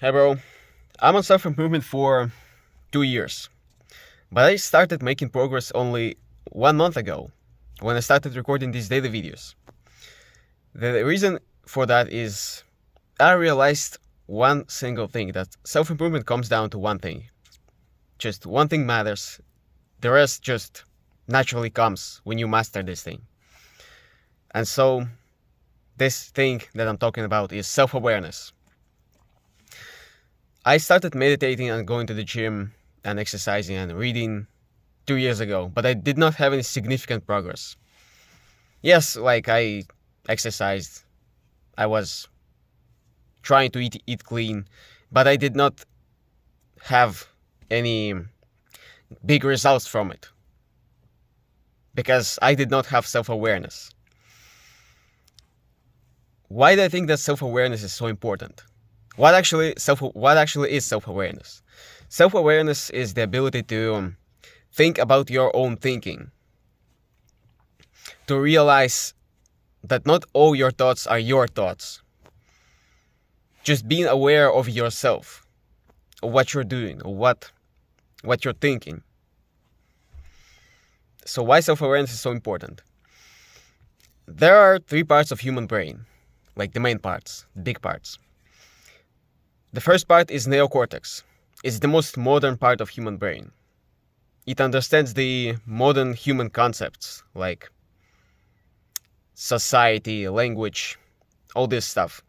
Hey bro, I'm on self-improvement for 2 years, but I started making progress only 1 month ago when I started recording these daily videos. The reason for that is I realized one single thing, that self-improvement comes down to one thing. Just one thing matters, the rest just naturally comes when you master this thing. And so this thing that I'm talking about is self-awareness. I started meditating and going to the gym and exercising and reading 2 years ago, but I did not have any significant progress. Yes, like I exercised, I was trying to eat clean, but I did not have any big results from it because I did not have self-awareness. Why do I think that self-awareness is so important? What actually is self-awareness? Self-awareness is the ability to think about your own thinking, to realize that not all your thoughts are your thoughts. Just being aware of yourself, of what you're doing, or what you're thinking. So why self-awareness is so important? There are 3 parts of human brain, like the main parts, the big parts. The first part is neocortex. It's the most modern part of human brain. It understands the modern human concepts like society, language, all this stuff.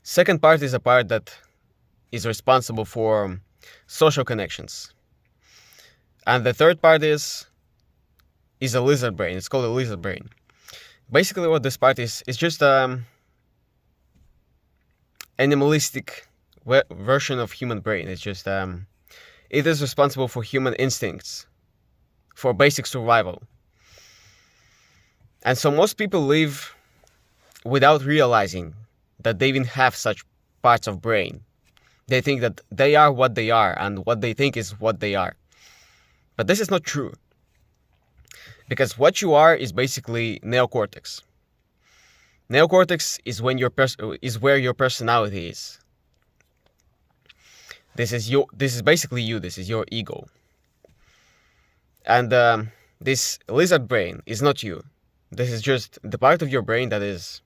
Second part is a part that is responsible for social connections. And the third part is a lizard brain. It's called a lizard brain. Basically what this part is just animalistic version of human brain. It's just it is responsible for human instincts, for basic survival. And so most people live without realizing that they even have such parts of brain. They think that they are what they are, and what they think is what they are. But this is not true. Because what you are is basically neocortex. Neocortex is where your personality is. This is basically you. This is your ego. And this lizard brain is not you. This is just the part of your brain that is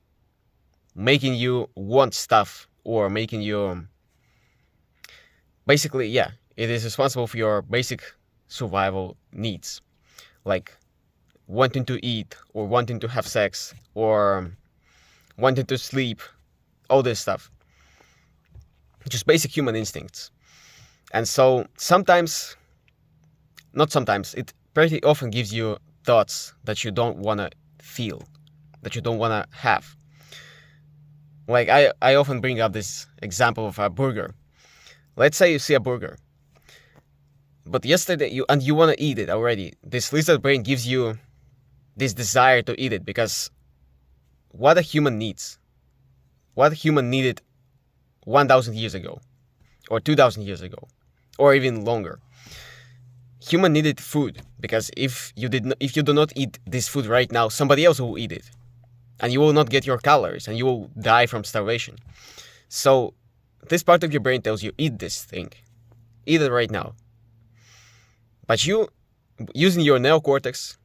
making you want stuff, or making you basically, yeah, it is responsible for your basic survival needs, like wanting to eat, or wanting to have sex, or wanting to sleep, all this stuff. Just basic human instincts. And so it pretty often gives you thoughts that you don't want to feel, that you don't want to have. Like I often bring up this example of a burger. Let's say you see a burger, but yesterday you want to eat it already. This lizard brain gives you this desire to eat it, because what a human needs, what a human needed 1,000 years ago, or 2,000 years ago, or even longer. Human needed food, because if you do not eat this food right now, somebody else will eat it, and you will not get your calories, and you will die from starvation. So this part of your brain tells you, eat this thing, eat it right now. But you, using your neocortex,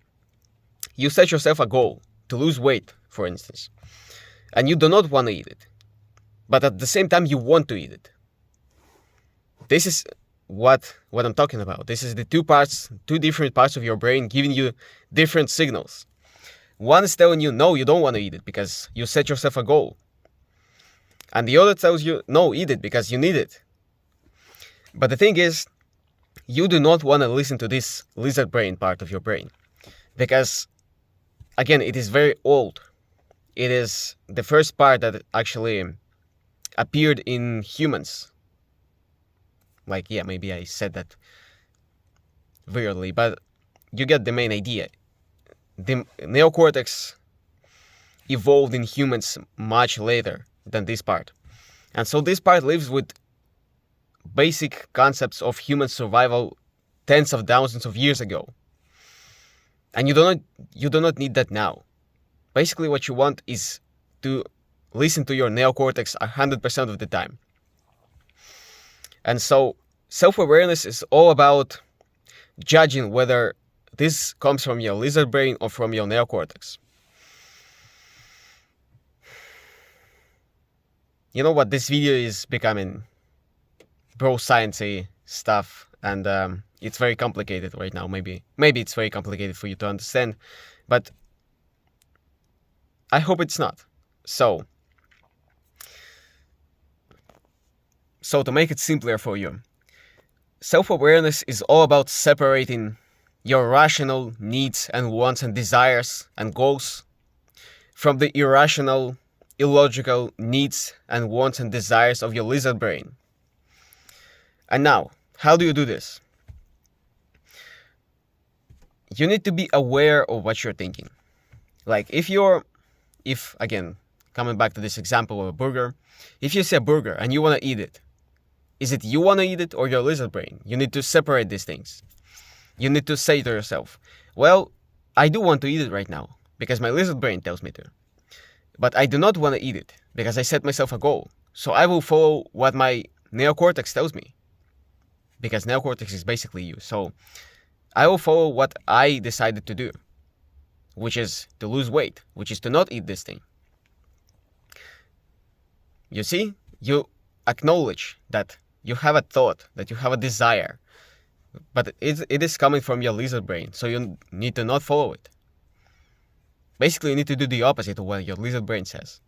you set yourself a goal to lose weight, for instance, and you do not want to eat it, but at the same time you want to eat it. This is what I'm talking about. This is the two different parts of your brain giving you different signals. One is telling you, no, you don't want to eat it because you set yourself a goal. And the other tells you, no, eat it because you need it. But the thing is, you do not want to listen to this lizard brain part of your brain, because, again, it is very old. It is the first part that actually appeared in humans. Like, yeah, maybe I said that weirdly, but you get the main idea. The neocortex evolved in humans much later than this part. And so this part lives with basic concepts of human survival tens of thousands of years ago. And you do not need that now. Basically what you want is to listen to your neocortex 100% of the time. And so self-awareness is all about judging whether this comes from your lizard brain or from your neocortex. You know what? This video is becoming bro sciencey stuff, and it's very complicated right now. Maybe it's very complicated for you to understand, but I hope it's not. So to make it simpler for you, self-awareness is all about separating your rational needs and wants and desires and goals from the irrational, illogical needs and wants and desires of your lizard brain. And now, how do you do this? You need to be aware of what you're thinking. Like if again, coming back to this example of a burger, if you see a burger and you want to eat it, is it you want to eat it or your lizard brain? You need to separate these things. You need to say to yourself, well, I do want to eat it right now because my lizard brain tells me to. But I do not want to eat it because I set myself a goal. So I will follow what my neocortex tells me, because neocortex is basically you. So I will follow what I decided to do, which is to lose weight, which is to not eat this thing. You see, you acknowledge that you have a thought, that you have a desire, but it is coming from your lizard brain, so you need to not follow it. Basically, you need to do the opposite of what your lizard brain says.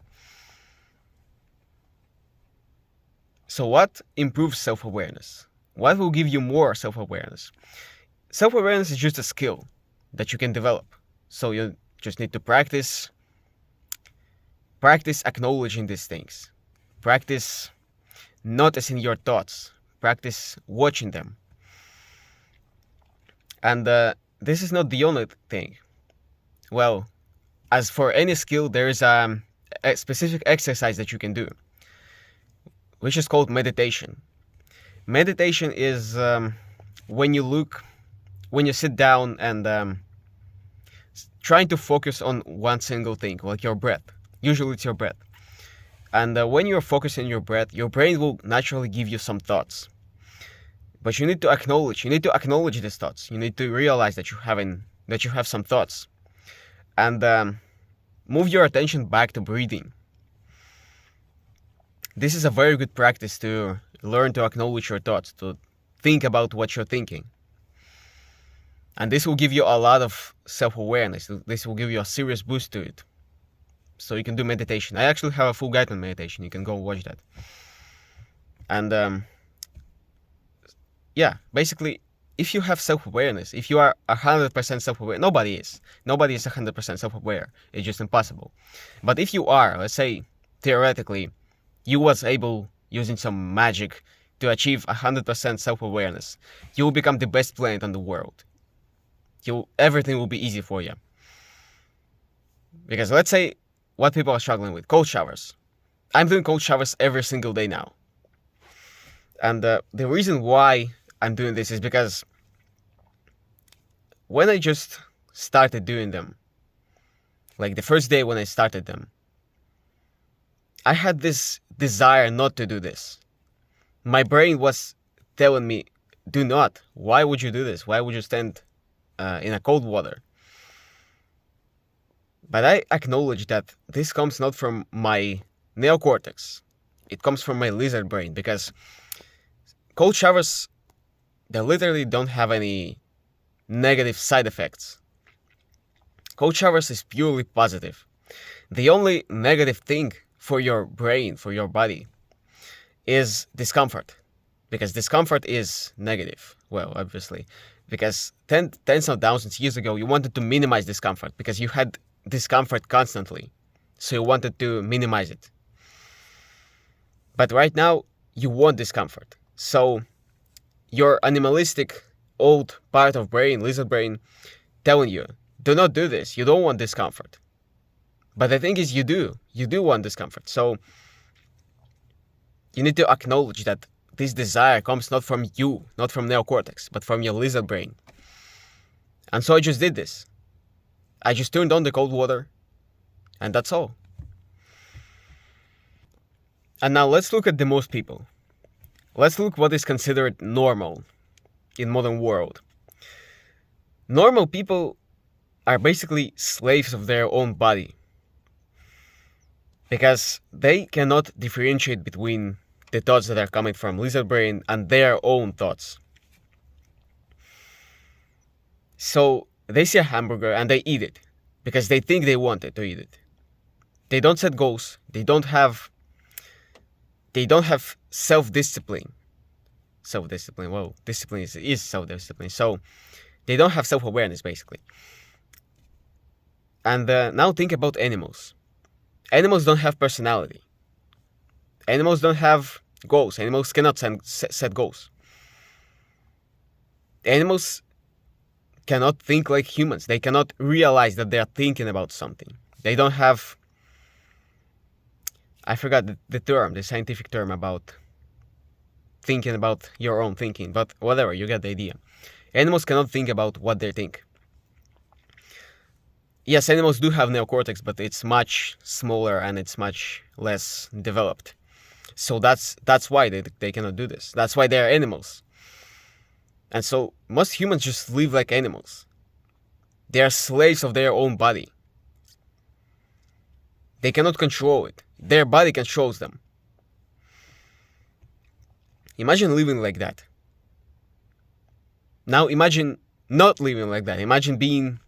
So what improves self-awareness? What will give you more self-awareness? Self-awareness is just a skill that you can develop. So you just need to practice acknowledging these things. Practice noticing your thoughts. Practice watching them. And this is not the only thing. Well, as for any skill, there is a specific exercise that you can do, which is called meditation. Meditation is when you sit down and trying to focus on one single thing, like your breath. Usually it's your breath. And when you're focusing on your breath, your brain will naturally give you some thoughts. But you need to acknowledge these thoughts. You need to realize that you have some thoughts. And move your attention back to breathing. This is a very good practice to learn to acknowledge your thoughts, to think about what you're thinking. And this will give you a lot of self-awareness. This will give you a serious boost to it. So you can do meditation. I actually have a full guide on meditation. You can go watch that. And yeah, basically, if you have self-awareness, if you are 100% self-aware, nobody is 100% self-aware. It's just impossible. But if you are, let's say, theoretically, you was able, using some magic, to achieve 100% self-awareness, you will become the best planet on the world. Everything will be easy for you. Because let's say what people are struggling with, cold showers. I'm doing cold showers every single day now. And the reason why I'm doing this is because when I just started doing them, like the first day when I started them, I had this desire not to do this. My brain was telling me, do not. Why would you do this? Why would you stand in a cold water? But I acknowledge that this comes not from my neocortex. It comes from my lizard brain, because cold showers, they literally don't have any negative side effects. Cold showers is purely positive. The only negative thing for your brain, for your body, is discomfort. Because discomfort is negative. Well, obviously. Because tens of thousands of years ago, you wanted to minimize discomfort because you had discomfort constantly. So you wanted to minimize it. But right now, you want discomfort. So your animalistic old part of brain, lizard brain, telling you, do not do this. You don't want discomfort. But the thing is, you do want discomfort. So you need to acknowledge that this desire comes not from you, not from neocortex, but from your lizard brain. And so I just did this. I just turned on the cold water, and that's all. And now let's look at the most people. let's look what is considered normal in modern world. Normal people are basically slaves of their own body because they cannot differentiate between the thoughts that are coming from lizard brain and their own thoughts. So they see a hamburger and they eat it because they think they wanted to eat it. They don't set goals. They don't have self-discipline. Self-discipline. Well, discipline is self-discipline. So they don't have self-awareness, basically. And now think about animals. Animals don't have personality. Animals don't have goals. Animals cannot set goals. Animals cannot think like humans. They cannot realize that they are thinking about something. They don't have... I forgot the scientific term about thinking about your own thinking, but whatever, you get the idea. Animals cannot think about what they think. Yes, animals do have neocortex, but it's much smaller and it's much less developed. So that's why they cannot do this. That's why they are animals. And so most humans just live like animals. They are slaves of their own body. They cannot control it. Their body controls them. Imagine living like that. Now imagine not living like that. Imagine being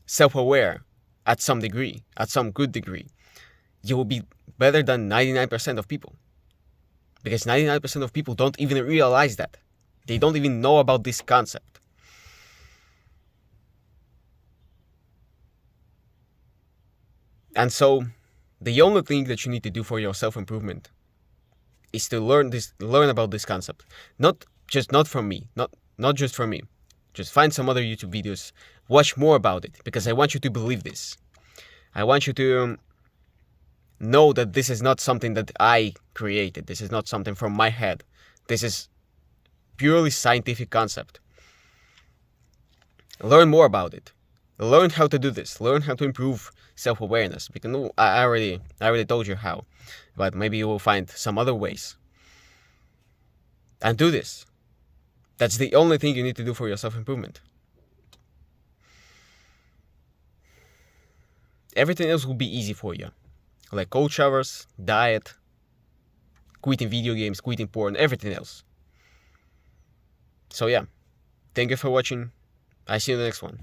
self-aware at some degree, at some good degree. You will be better than 99% of people. Because 99% of people don't even realize that. They don't even know about this concept. And so, the only thing that you need to do for your self-improvement is to learn about this concept. Not from me, not just from me. Just find some other YouTube videos, watch more about it, because I want you to believe this. I want you to know that this is not something that I created. This is not something from my head. This is purely scientific concept. Learn more about it. Learn how to do this. Learn how to improve self-awareness. Because I already told you how, but maybe you will find some other ways. And do this. That's the only thing you need to do for your self-improvement. Everything else will be easy for you. Like cold showers, diet, quitting video games, quitting porn, everything else. So yeah, thank you for watching. I see you in the next one.